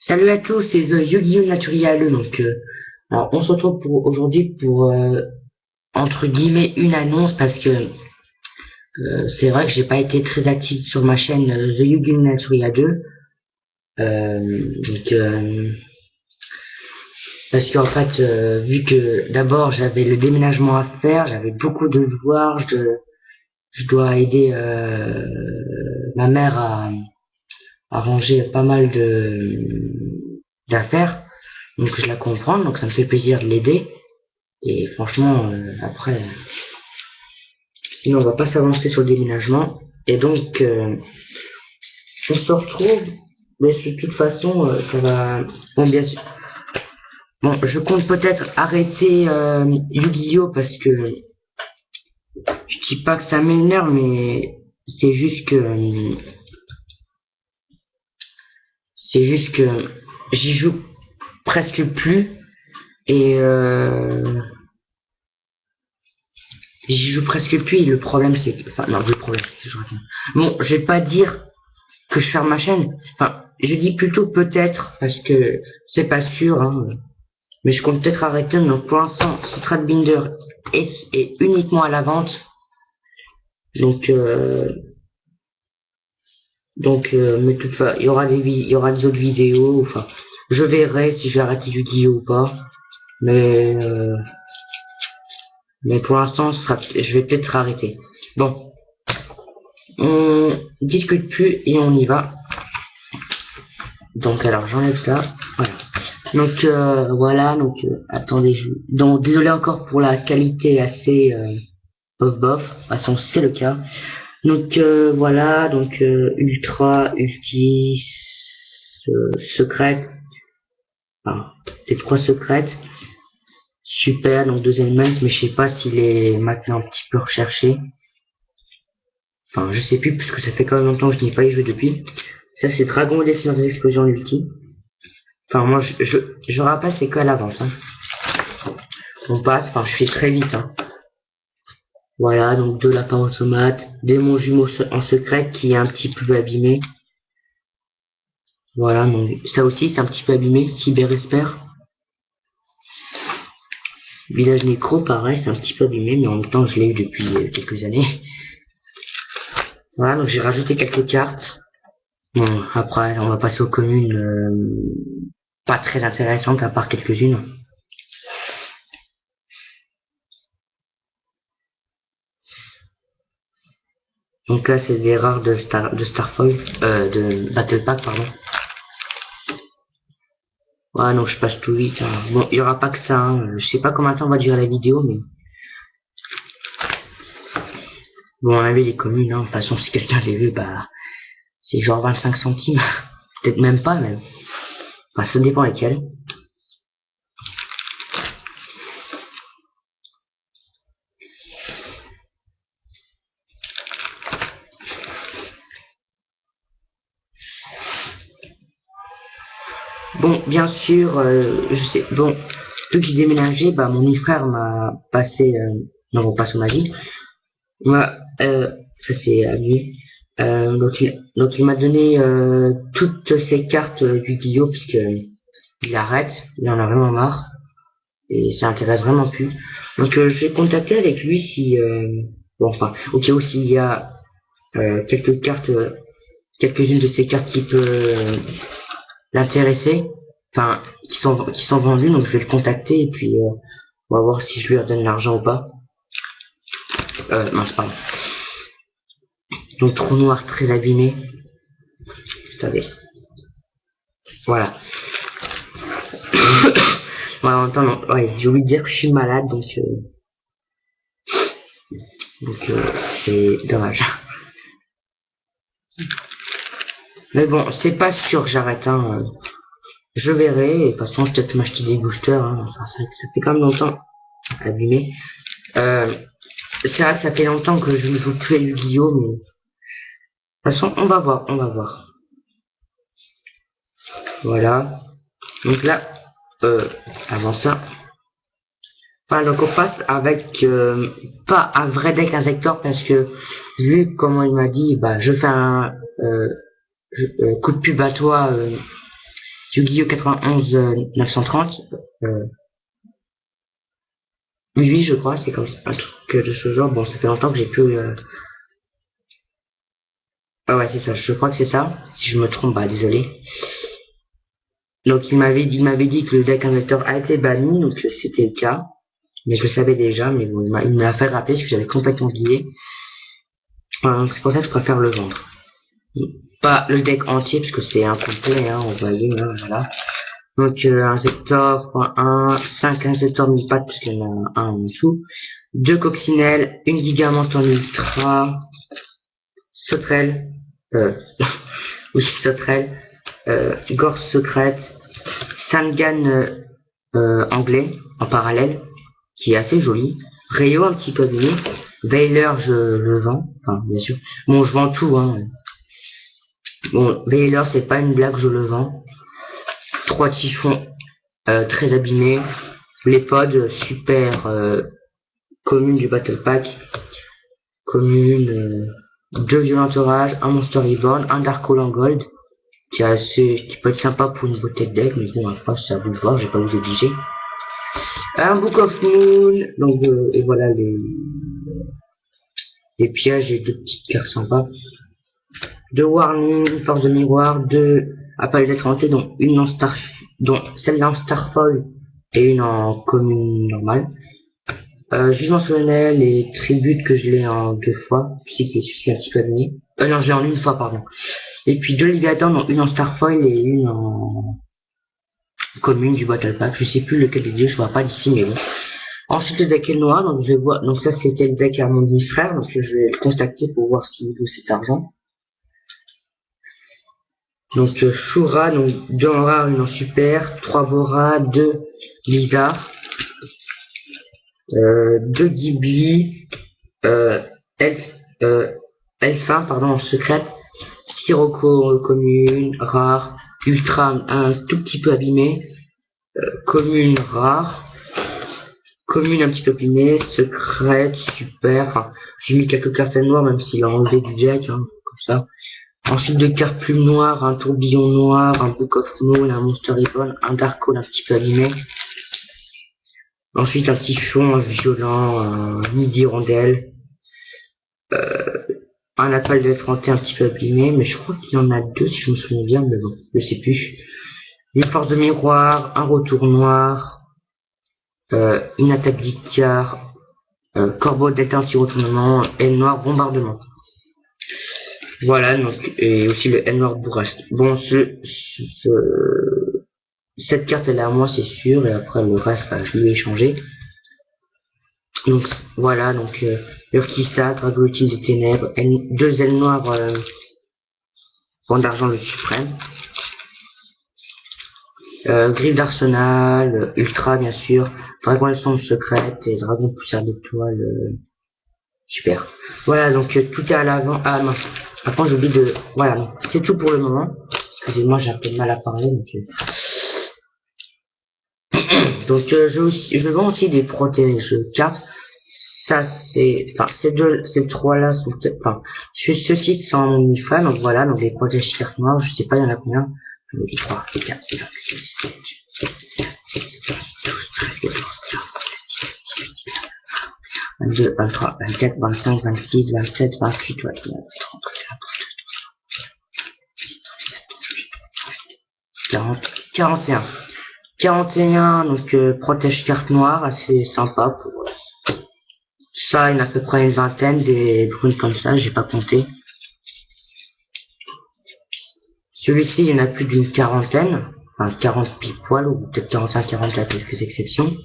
Salut à tous, c'est The Yu-Gi-Oh! Naturial. Alors, on se retrouve pour aujourd'hui pour entre guillemets une annonce parce que c'est vrai que j'ai pas été très actif sur ma chaîne The Yu-Gi-Oh! Naturial 2. Donc parce qu'en fait, vu que d'abord j'avais le déménagement à faire, j'avais beaucoup de devoirs, je dois aider ma mère à ranger pas mal de d'affaires. Donc je la comprends, donc ça me fait plaisir de l'aider. Et franchement, après, sinon on va pas s'avancer sur le déménagement. Et donc, on se retrouve, mais de toute façon, ça va. Bon, bien sûr. Bon, je compte peut-être arrêter Yu-Gi-Oh! Parce que je dis pas que ça m'énerve, mais c'est juste que. C'est juste que j'y joue presque plus. Et j'y joue presque plus. Et le problème, c'est que. Enfin, non, le problème, c'est que je raconte. Bon, je vais pas dire que je ferme ma chaîne. Enfin, je dis plutôt peut-être, parce que c'est pas sûr, hein, mais je compte peut-être arrêter. Donc pour l'instant, ce Stratbinder est uniquement à la vente. Donc, mais toutefois, il y aura des autres vidéos. Enfin, je verrai si je vais arrêter Yu-Gi-Oh! Ou pas. Mais, euh, mais pour l'instant, je vais peut-être arrêter. Bon, on discute plus et on y va. Donc alors j'enlève ça. Voilà. Donc voilà, donc attendez, donc désolé encore pour la qualité assez bof bof, de toute façon c'est le cas. Donc voilà, donc ultra, ulti, secrète, enfin, les trois secrètes, super, donc deux elements, mais je sais pas s'il est maintenant un petit peu recherché. Enfin, je sais plus, puisque ça fait quand même longtemps que je n'y ai pas joué depuis. Ça c'est Dragon et les Seigneurs des Explosions ulti. Enfin moi je rappelle c'est qu'à la vente. Hein. On passe, enfin je fais très vite. Hein. Voilà, donc deux lapins automates, démon jumeau en secret qui est un petit peu abîmé. Voilà, donc ça aussi c'est un petit peu abîmé, cyber-esper. Village nécro, pareil, c'est un petit peu abîmé, mais en même temps je l'ai eu depuis quelques années. Voilà, donc j'ai rajouté quelques cartes. Bon, après on va passer aux communes pas très intéressantes à part quelques-unes. Donc là c'est des rares de Starfall, de Battle Pack, pardon. Ouais, non, je passe tout vite. Hein. Bon, il y aura pas que ça. Hein. Je sais pas combien de temps va durer la vidéo, mais bon, on avait les communes. Hein. De toute façon, si quelqu'un les veut, bah, c'est genre 25 centimes. Peut-être même pas, même. Enfin, ça dépend lesquels. Bon, bien sûr, je sais. Bon, vu que j'ai déménagé, bah, mon frère m'a passé. Non, on passe au magie. Moi, ça c'est à lui. Donc il m'a donné toutes ces cartes du Guillaume, puisque il arrête, il en a vraiment marre. Et ça intéresse vraiment plus. Donc je vais contacter avec lui si bon enfin au cas où s'il y a quelques cartes, quelques-unes de ces cartes qui peut l'intéresser, enfin qui sont vendues, donc je vais le contacter et puis on va voir si je lui redonne l'argent ou pas. Mince pardon. Donc trou noir très abîmé. Attendez. Voilà. Ouais, en même temps, non, ouais, j'ai oublié de dire que je suis malade, c'est dommage. Mais bon, c'est pas sûr que j'arrête. Hein. Je verrai. Et de toute façon, je vais peut-être m'acheter des boosters. Hein. Enfin, ça fait quand même longtemps abîmé. C'est vrai que ça fait longtemps que je ne joue plus à Yu-Gi-Oh! Mais de toute façon, on va voir. On va voir. Voilà. Donc là, avant ça. Enfin, donc on passe avec pas un vrai deck Insector parce que vu comment il m'a dit, bah je fais un coup de pub à toi. Yu-Gi-Oh 91 930. Oui, je crois, c'est comme un truc de ce genre. Bon, ça fait longtemps que j'ai plus... Ah ouais, c'est ça, je crois que c'est ça. Si je me trompe, bah désolé. Donc il m'avait dit que le deck injecteur a été banni, donc c'était le cas. Mais je le savais déjà, mais bon, il m'a fait rappeler parce que j'avais complètement oublié. C'est pour ça que je préfère le vendre. Pas le deck entier, parce que c'est incomplet, hein, on va dire, hein, voilà. Donc injector.1, 5 injecteurs mi-pattes, parce qu'il y en a un en dessous. 2 coccinelles, une gigamente en ultra, sauterelle, oui, sauterelle, gorge secrète, Sangan anglais en parallèle, qui est assez joli. Rayo un petit peu abîmé. Veiler je le vends, enfin bien sûr. Bon, je vends tout, hein. Bon, Veiler c'est pas une blague, je le vends. 3 typhons très abîmés. Les pods super commune du Battle Pack. Commune, 2 violents orages, un Monster Reborn, un Dark Hole en gold. Qui peut être sympa pour une beauté de deck, mais bon après c'est à vous de voir, je vais pas vous obliger. Un Book of Moon, donc et voilà les pièges et 2 petites cartes sympas. 2 warning, force de miroir, 2 appels d'être hantés, dont une en star, dont celle-là en Starfall et une en commune normale. Jugement solennel et tribute que je l'ai en 2 fois, puis c'est celui-ci un petit peu abîmé. Non, je l'ai en 1 fois, pardon. Et puis 2 Léviathans, dont une en Starfall et une en commune du Battle Pack. Je sais plus lequel des deux, je vois pas d'ici, mais bon. Ensuite le deck est noir, donc je vais voir. Donc ça c'était le deck à mon demi-frère, donc je vais le contacter pour voir s'il veut cet argent. Donc Shura, donc 2 en rare, 1 en super, 3 Bora, 2 Blizzard, 2 Ghibli, Elfin, pardon, en secrète, Sirocco commune, rare, ultra un tout petit peu abîmé, commune rare, commune un petit peu abîmée, secrète, super, enfin, j'ai mis quelques cartes noires même s'il a enlevé du deck, hein, comme ça. Ensuite 2 cartes plumes noires, un tourbillon noir, un Book of Moon, un Monster Reborn, un Dark Hole un petit peu abîmé. Ensuite un typhon, un violent, un midi rondelle, un appel d'être hanté un petit peu abîmé, mais je crois qu'il y en a 2 si je me souviens bien, mais bon, je sais plus. Une force de miroir, un retour noir, une attaque d'Icar, corbeau d'être anti-retournement, aile noire, bombardement. Voilà, donc, et aussi le aile noire bourrasque. Bon, cette carte elle est à moi, c'est sûr, et après le reste, bah, je lui ai échangé. Donc voilà, donc Urkissa, Dragon Ultime des Ténèbres, 2 ailes noires, Bande d'argent le suprême, Griffe d'Arsenal, Ultra bien sûr, Dragon la sombre secrète et Dragon poussière d'étoile, super. Voilà, donc tout est à l'avant. Ah mince, après j'oublie de... Voilà, c'est tout pour le moment. Excusez-moi, j'ai un peu de mal à parler. Donc je vends aussi des protèges cartes. Ça c'est, enfin ces 3 là sont, enfin ceux-ci sont mon fan, donc voilà, donc les protèges cartes noires, je sais pas il y en a combien. 1, 2, 3, 4, 5, 6, 7, 8, 9, 10, 12, 13, 14, 15, 16, 17, 18, 19, 22, 23, 24, 25, 26, 27, 28, 29, 30, 31, 41. 41, donc protège carte noire, assez sympa pour ça, il y en a à peu près une vingtaine, des brunes comme ça, j'ai pas compté. Celui-ci, il y en a plus d'une quarantaine, enfin 40 pile poil, ou peut-être 45, 40 à quelques exceptions.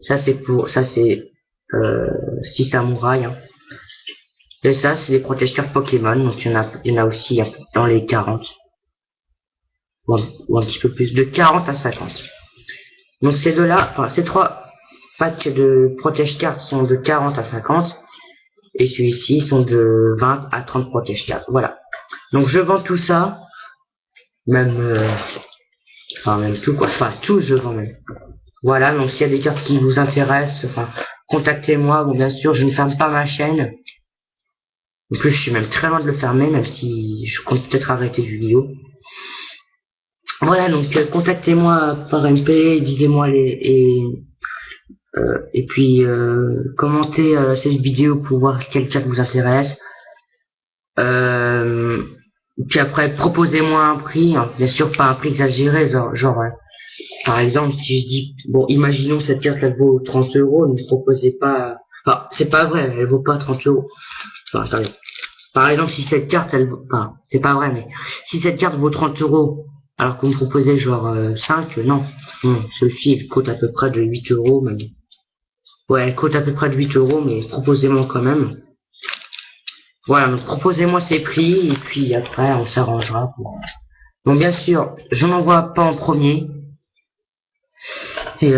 Ça c'est pour, ça c'est 6 samouraïs. Hein. Et ça, c'est des protège-cartes Pokémon, donc il y en a aussi dans les 40. Ou un petit peu plus, de 40 à 50. Donc ces deux-là, enfin ces 3 packs de protège-cartes sont de 40 à 50. Et celui-ci sont de 20 à 30 protège-cartes. Voilà. Donc je vends tout ça. Même, enfin même tout quoi. Enfin tout je vends même. Voilà, donc s'il y a des cartes qui vous intéressent, enfin, contactez-moi. Bon bien sûr, je ne ferme pas ma chaîne. En plus, je suis même très loin de le fermer, même si je compte peut-être arrêter du vidéo. Voilà, donc contactez-moi par MP, disez-moi et puis commentez cette vidéo pour voir quel chat vous intéresse. Euh, Puis après, proposez-moi un prix, hein, bien sûr pas un prix exagéré, genre par exemple, si je dis, bon, imaginons cette carte elle vaut 30 euros, ne proposez pas, enfin, c'est pas vrai, elle vaut pas 30 euros. Enfin, attendez. Par exemple, si cette carte elle vaut, enfin, c'est pas vrai, mais si cette carte vaut 30 euros, alors qu'on me proposait genre 5, non. Non, celle-ci elle coûte à peu près de 8 euros, même. Ouais, elle coûte à peu près de 8 euros, mais proposez-moi quand même. Voilà, donc proposez-moi ces prix, et puis après, on s'arrangera pour... Bon, bien sûr, je n'en vois pas en premier. Et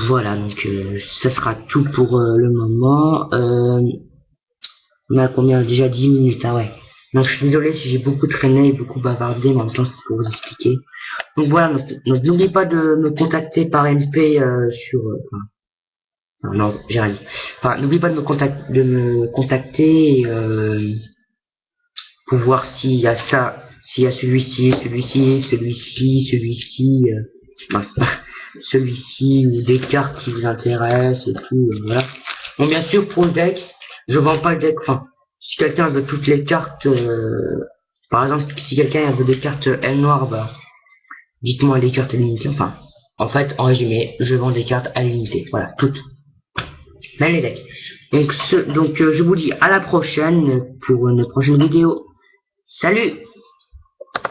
voilà, donc ça sera tout pour le moment. On a combien? Déjà 10 minutes, ah ouais. Donc je suis désolé si j'ai beaucoup traîné et beaucoup bavardé, mais en même temps c'était pour vous expliquer. Donc voilà, donc n'oubliez pas de me contacter par MP sur... non, j'ai rien dit. Enfin, n'oubliez pas de me contacter pour voir s'il y a ça, s'il y a celui-ci, celui-ci, celui-ci, celui-ci, celui-ci ou des cartes qui vous intéressent et tout, voilà. Bon, bien sûr, pour le deck, je vends pas le deck, enfin, si quelqu'un veut toutes les cartes, par exemple, si quelqu'un veut des cartes L noir, bah, dites-moi les cartes à l'unité, enfin, en fait, en résumé, je vends des cartes à l'unité, voilà, toutes, même les decks. Donc, je vous dis à la prochaine pour une prochaine vidéo. Salut!